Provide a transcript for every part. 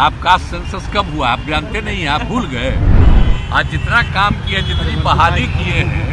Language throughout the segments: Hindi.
आपका सेंसस कब हुआ? आप जानते नहीं हैं, आप भूल गए। आज जितना काम किया, जितनी बहाली किए हैं,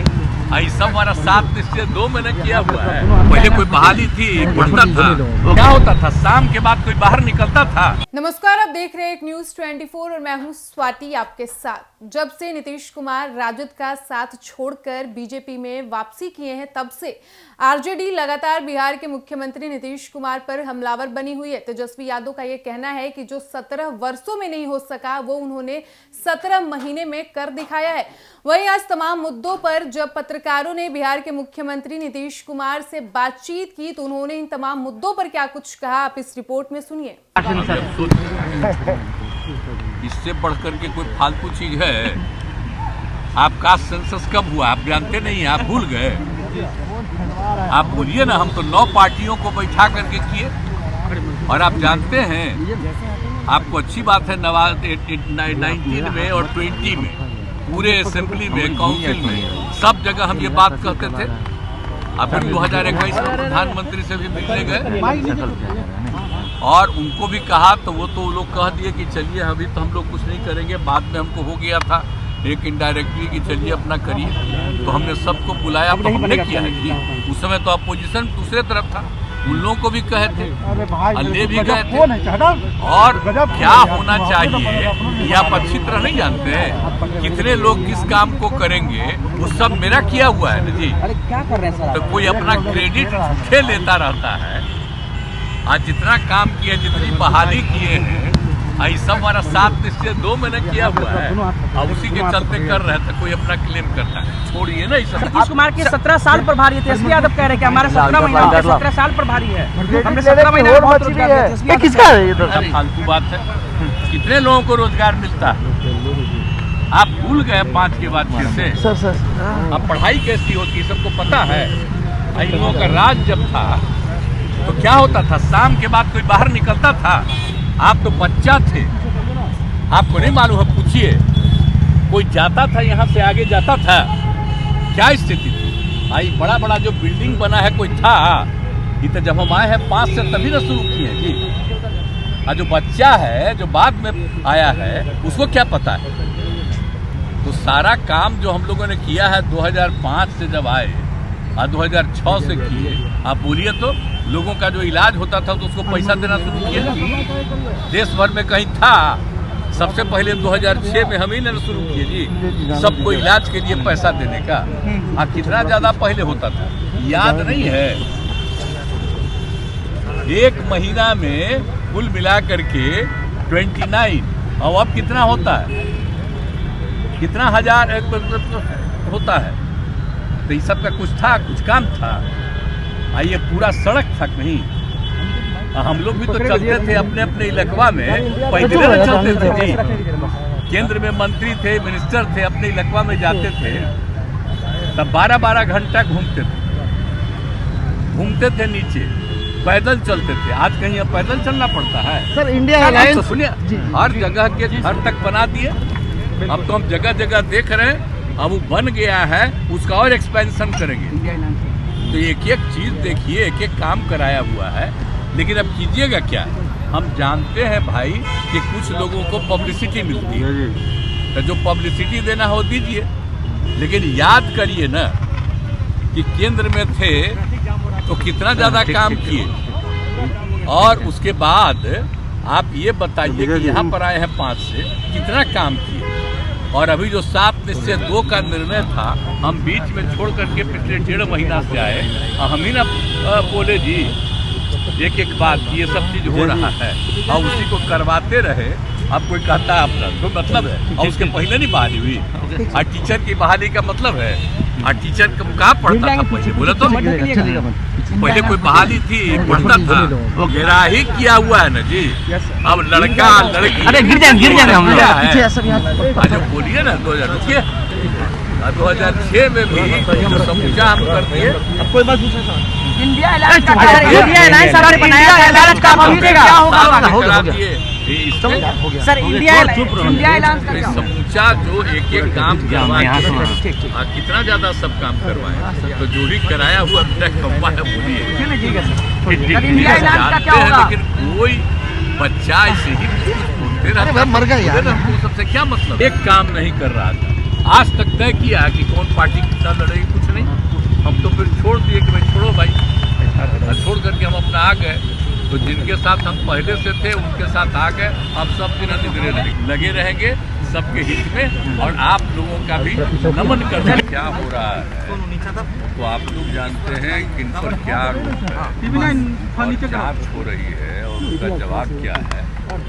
ऐसा हमारा 7 निश्चय 2 महीने किया हुआ है। पहले कोई बहाली थी, पढ़ता था, क्या होता था, शाम के बाद कोई बाहर निकलता था। नमस्कार, आप देख रहे हैं एक न्यूज 24 और मैं हूं स्वाति आपके साथ। जब से नीतीश कुमार राजद का साथ छोड़कर बीजेपी में वापसी किए हैं, तब से आरजेडी लगातार बिहार के मुख्यमंत्री नीतीश कुमार पर हमलावर बनी हुई है। तेजस्वी यादव का यह कहना है कि जो 17 वर्षों में नहीं हो सका, वो उन्होंने 17 महीने में कर दिखाया है। वहीं आज तमाम मुद्दों पर जब पत्रकारों ने बिहार के मुख्यमंत्री नीतीश कुमार से बातचीत की, तो उन्होंने इन तमाम मुद्दों पर क्या कुछ कहा, आप इस रिपोर्ट में सुनिए। इससे बढ़कर के कोई फालतू चीज है? आपका सेंसस कब हुआ? आप जानते नहीं हैं, आप भूल गए। आप बोलिए ना, हम तो 9 पार्टियों को बैठा करके किए। और आप जानते हैं, आपको अच्छी बात है, 19 में और 20 में पूरे असेंबली में, काउंसिल में, सब जगह हम ये बात कहते थे। अभी 2021 में प्रधानमंत्री से भी मिलने गए और उनको भी कहा, तो वो लोग कह दिए कि चलिए अभी तो हम लोग कुछ नहीं करेंगे। बाद में हमको हो गया था एक इनडायरेक्टली कि चलिए अपना करिए, तो हमने सबको बुलाया, तो हमने किया है जी। उस समय तो अपोजिशन दूसरे तरफ था, उन लोगों को भी कहे थे, ले भी गए थे। और क्या होना चाहिए ये आप अच्छी तरह नहीं जानते हैं। कितने लोग किस काम को करेंगे, वो सब मेरा किया हुआ है ना जी। क्या कर रहे हैं सर? तो कोई अपना क्रेडिट झूठे लेता रहता है। आज जितना काम किया, जितनी बहाली किए हैं, ऐसा हमारा 7 निश्चय 2 महीने किया हुआ है, और उसी के चलते कर रहे थे। कोई अपना क्लेम करता है, छोड़िए ना। नीतीश कुमार के 17 साल पर भारी है। तेजस्वी यादव कह रहे हैं कि हमारे 17 महीना 17 साल पर भारी है। हमने 17 महीने में बहुत रोजगार दिया। ये किसका है? ये तो फालतू बात है। कितने लोगों को रोजगार मिलता है? आप भूल गए 5 के बाद फिर से। सर अब पढ़ाई कैसी होती, सबको पता है। इन लोगों का राज जब था तो क्या होता था, शाम के बाद कोई बाहर निकलता था। आप तो बच्चा थे, आपको नहीं मालूम है, पूछिए। कोई जाता था, यहाँ से आगे जाता था, क्या स्थिति थी? आई बड़ा बड़ा जो बिल्डिंग बना है, कोई था? ये तो जब हम आए हैं 5 से तभी ना शुरू किए जी। और जो बच्चा है, जो बाद में आया है, उसको क्या पता है? तो सारा काम जो हम लोगों ने किया है 2005 से जब आए और 2006 से किए, आप बोलिए तो लोगों का जो इलाज होता था तो उसको पैसा देना शुरू किया। देश भर में कहीं था? सबसे पहले 2006 में हम ही ने शुरू किए जी, सबको इलाज के लिए पैसा देने का। कितना ज्यादा पहले होता था, याद नहीं है? 1 महीना में कुल मिला करके 29, और अब कितना होता है? कितना हजार होता है? तो ये सब का कुछ था, कुछ काम था। ये पूरा सड़क था कहीं? हम लोग भी तो चलते थे अपने अपने इलाकवा में, पैदल चलते थे जी। केंद्र में मंत्री थे, मिनिस्टर थे, अपने इलाकवा में जाते थे, तब 12-12 घंटा घूमते थे नीचे, पैदल चलते थे। आज कहीं अब पैदल चलना पड़ता है? सर इंडिया एयरलाइंस तो सुनिए, हर जगह के घर तक बना दिए। अब तो हम जगह जगह देख रहे हैं, अब वो बन गया है, उसका और एक्सपेंशन करेंगे। तो एक एक चीज देखिए, एक एक काम कराया हुआ है। लेकिन अब कीजिएगा क्या? हम जानते हैं भाई कि कुछ लोगों को पब्लिसिटी मिलती है, तो जो पब्लिसिटी देना हो दीजिए। लेकिन याद करिए ना कि केंद्र में थे तो कितना ज्यादा काम किए, और उसके बाद आप ये बताइए कि यहाँ पर आए हैं 5 से, कितना काम किए। और अभी जो 7 निश्चय 2 का निर्णय था, हम बीच में छोड़ करके पिछले 1.5 महीना से आए, हम ही ना बोले जी एक बात, ये सब चीज हो रहा है, और उसी को करवाते रहे। अब कोई कहता है अपना तो मतलब है, और उसके पहले नहीं बहाली हुई। और टीचर की बहाली का मतलब है, और टीचर कहाँ पढ़ता था पहले? बोले तो पहले कोई बहाली थी, पढ़ता था, वो गिराही किया हुआ है ना जी। अब लड़का लड़की, अरे गिर जाएंगे हम लोग। आज बोलिए ना 2006 में भी जो समूचा हम करते हैं। कोई बात इंडिया एलायंस सरकार बनाया था, एलायंस का क्या होगा? सर इंडिया एलायंस का समूचा जो एक काम करवाया, कितना ज्यादा सब काम करवाए, तो जो भी कराया हुआ खम्बा है, बोलिए। इंडिया एलायंस का क्या होगा? लेकिन कोई बच्चा ऐसे ही फिर हम मर गए यार, हमको सबसे क्या मतलब? एक काम नहीं कर रहा था, आज तक तय किया कि कौन पार्टी कितना लड़ेगी, कुछ नहीं। हम तो फिर छोड़ दिए कि भाई छोड़ो भाई, छोड़ करके हम अपना आ गए। तो जिनके साथ हम पहले से थे उनके साथ आ गए, अब सब दिन लगे रहेंगे सबके हित में, और आप लोगों का भी नमन करना। क्या हो रहा है तो आप लोग जानते हैं कि इन पर क्या आरोप है, और जांच हो रही है और उसका जवाब क्या है, और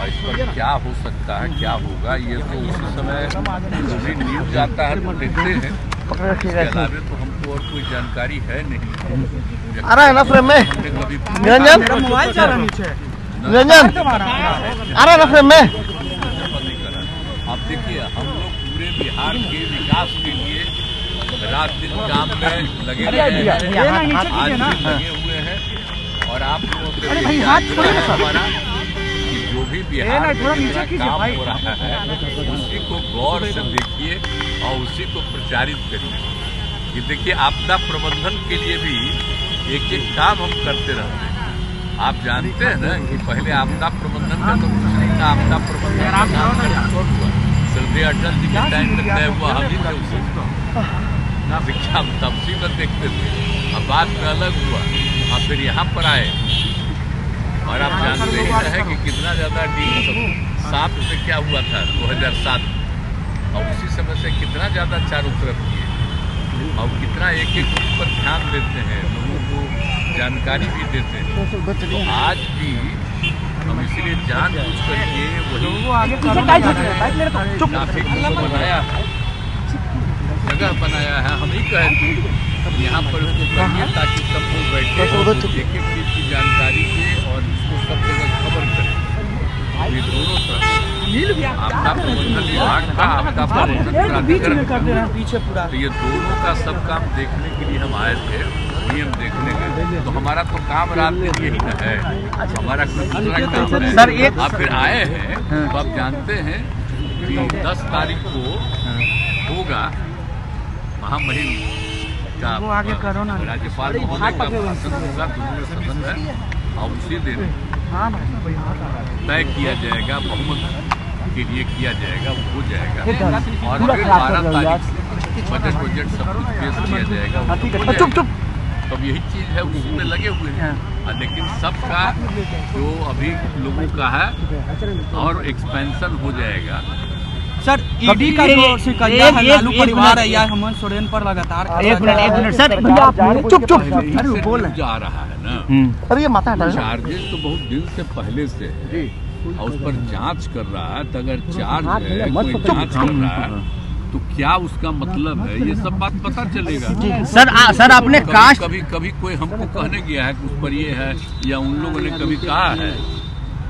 इस पर क्या हो सकता है, क्या होगा, ये तो उसी समय भी न्यूज आता है तो देखते हैं। इसके अलावा तो हमको और कोई जानकारी है नहीं। आ रहा है ना फ्रेम में निरंजन, मोबाइल चल रहा नीचे, निरंजन आ रहा है ना फ्रेम में। अब देखिए, हम लोग पूरे बिहार के विकास के लिए रात दिन काम में लगे रहे हैं, आज भी लगे हुए हैं, और आप लोगों से यही आग्रह है हमारा कि जो भी बिहार में जितना काम हो रहा है उसी को गौर से देखिए और उसी को प्रचारित करिए। कि देखिए, आपदा प्रबंधन के लिए भी एक एक काम हम करते रहते हैं। आप जानते हैं ना कि पहले आपदा प्रबंधन का तो कुछ नहीं था, आपदा प्रबंधन का नाम हुआ स्वर्गीय अटल जी के टाइम में तय हुआ, हम ही थे उसे शिक्षा हम तब सी में देखते थे। अब बाद में अलग हुआ, अब फिर यहाँ पर आए, और आप जानते ही हैं कि कितना ज़्यादा D7 से क्या हुआ था 2007, और उसी समय से कितना ज़्यादा चारों तरफ किए, और कितना एक एक पर ध्यान देते हैं, लोगों को जानकारी भी देते हैं। तो आज भी हम इसलिए जानबूझ करके वही ट्रैफिक बनाया है, जगह बनाया है। हम ही कहे थे यहाँ पर उसको करिए ताकि सब लोग बैठे एक एक चीज़ की जानकारी दे और इसको सब जगह खबर करें। ये दोनों तरफ आपदा प्रबंधन विभाग का, आपदा प्रबंधन प्राधिकरण, पीछे पूरा, तो ये दोनों का सब काम देखने के लिए हम आए थे, नियम देखने गए। तो हमारा तो काम रात दिन यही न है, हमारा कुछ दूसरा काम है। सर एक आप फिर आए हैं तो आप जानते हैं कि 10 तारीख को होगा महामहिम का राज्यपाल महोदय का भाषण होगा, दोनों सदन है, और उसी दिन तय किया जाएगा, बहुमत के लिए किया जाएगा, वो हो जाएगा, और फिर 12 तारीख से बजट सब कुछ पेश किया जाएगा। तब यही चीज़ है, उसी में लगे हुए हैं, लेकिन सबका जो अभी लोगों का है और एक्सपेंशन हो जाएगा। सर ईडी का जो शिकंजा है लालू परिवार है या हेमंत सोरेन पर लगातार, एक मिनट सर, चुप अरे बोल जा रहा है ना, अरे ये माता चार्जेस तो बहुत दिन से पहले से है, और उस पर जांच कर रहा है। तो अगर चार्ज है, कोई जांच कर रहा है, तो क्या उसका मतलब है, ये सब बात पता चलेगा। सर आपने कास्ट कभी कोई हमको कहने गया है कि उस पर ये है, या उन लोगों ने कभी कहा है,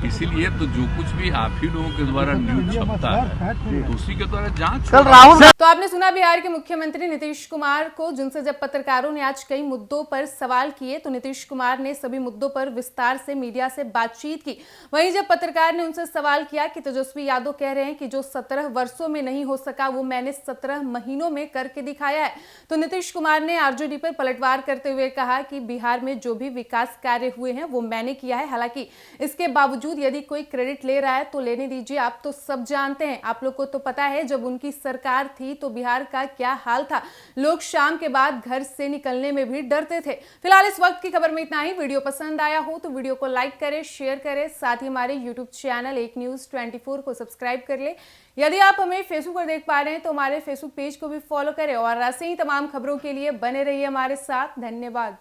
इसीलिए तो जो कुछ भी आप ही लोगों के द्वारा न्यूज छपता है तो उसी के द्वारा जांच। कल राहुल तो आपने सुना बिहार के मुख्यमंत्री नीतीश कुमार को, जिनसे जब पत्रकारों ने आज कई मुद्दों पर सवाल किए तो नीतीश कुमार ने सभी मुद्दों पर विस्तार से मीडिया से बातचीत की। वहीं जब पत्रकार ने उनसे सवाल किया कि तेजस्वी यादव कह रहे हैं कि जो 17 वर्षों में नहीं हो सका वो मैंने 17 महीनों में करके दिखाया है, तो नीतीश कुमार ने आरजेडी पर पलटवार करते हुए कहा कि बिहार में जो भी विकास कार्य हुए हैं वो मैंने किया है। हालांकि इसके बावजूद यदि कोई क्रेडिट ले रहा है तो लेने दीजिए, आप तो सब जानते हैं, आप लोग को तो पता है जब उनकी सरकार थी तो बिहार का क्या हाल था, लोग शाम के बाद घर से निकलने में भी डरते थे। फिलहाल इस वक्त की खबर में इतना ही। वीडियो पसंद आया हो तो वीडियो को लाइक करें, शेयर करें, साथ ही हमारे यूट्यूब चैनल एक न्यूज़ 24 को सब्सक्राइब कर ले। यदि आप हमें फेसबुक पर देख पा रहे हैं तो हमारे फेसबुक पेज को भी फॉलो करें, और ऐसे ही तमाम खबरों के लिए बने रहिए हमारे साथ। धन्यवाद।